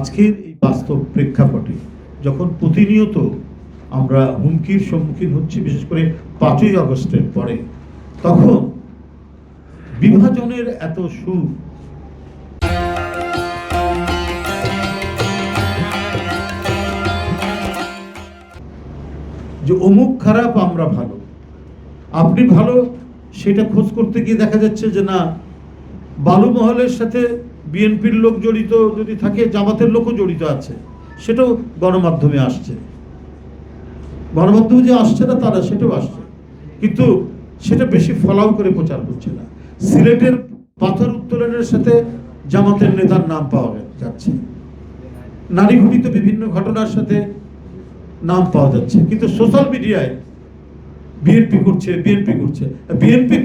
আজকের এই বাস্তব প্রেক্ষাপটে যখন প্রতিনিয়ত আমরা হুমকির সম্মুখীন হচ্ছি, বিশেষ করে 5ই আগস্টের পরে, তখন বিভাজনের এত সুর, যে অমুক খারাপ আমরা ভালো, আপনি ভালো, সেটা খোঁজ করতে গিয়ে দেখা যাচ্ছে যে না, বালু মহলের সাথে বিএনপির লোক জড়িত যদি থাকে, জামাতের লোকও জড়িত আছে, সেটাও গণমাধ্যমে আসছে। গণমাধ্যমে যে আসছে না তারা, সেটাও আসছে, কিন্তু সেটা বেশি ফলাও করে প্রচার করছে না। সিলেটের পাথর উত্তোলনের সাথে জামাতের নেতার নাম পাওয়া যাচ্ছে, নারী ঘটিত বিভিন্ন ঘটনার সাথে নাম পাওয়া যাচ্ছে, কিন্তু সোশ্যাল মিডিয়ায় বিএনপি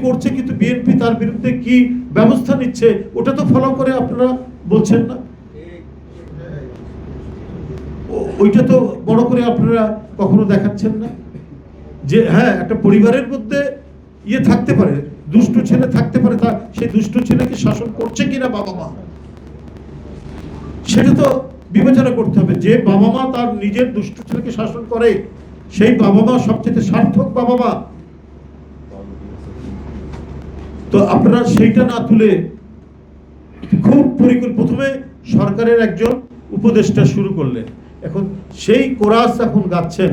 করছে, কিন্তু বিএনপি তার বিরুদ্ধে কি ব্যবস্থা নিচ্ছে ওটা তো ফলো করে আপনারা বলছেন না। ওইটা তো বড় করে আপনারা কখনো দেখাচ্ছেন না যে হ্যাঁ, একটা পরিবারের মধ্যে ইয়ে থাকতে পারে, দুষ্ট ছেলে থাকতে পারে, তা সেই দুষ্ট ছেলেকে শাসন করছে কিনা বাবা মা, সেটা তো বিবেচনা করতে হবে। যে বাবা মা তার নিজের দুষ্ট ছেলেকে শাসন করে, সেই বাবা মা সবচেয়ে সার্থক বাবা মা। তো আপনারা সেইটা না তুলে খুব প্রথমে সরকারের একজন উপদেষ্টা শুরু করলেন, এখন সেই কোরাস এখন গাচ্ছেন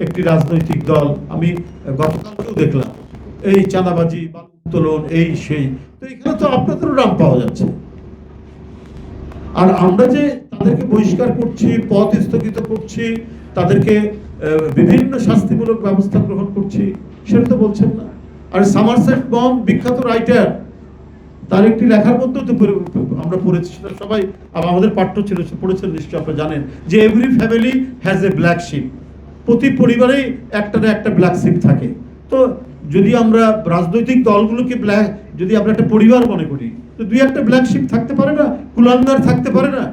একটি রাজনৈতিক দল। আমি গতকালকেও দেখলাম এই চাঁদাবাজি, বালু উত্তোলন, এই সেই, তো এখানে তো আপনাদেরও নাম পাওয়া যাচ্ছে। আর আমরা যে তাদেরকে বহিষ্কার করছি, পথ স্থগিত করছি, তাদেরকে বিভিন্ন শাস্তিমূলক ব্যবস্থা গ্রহণ করছি, সেটা তো বলছেন না। আর সামারসেট মম, বিখ্যাত রাইটার, তার একটি লেখার মধ্যেও তো আমরা পড়েছি, সেটা সবাই আমাদের পাঠ্য ছিল, পড়েছেন নিশ্চয়ই, আপনারা জানেন যে every family has a black sheep, প্রতি পরিবারেই একটা না একটা ব্ল্যাক শিপ থাকে। তো যদি আমরা রাজনৈতিক দলগুলোকে যদি আমরা একটা পরিবার মনে করি, তো দুই একটা ব্ল্যাক শিপ থাকতে পারে না, কুলাঙ্গার থাকতে পারে না।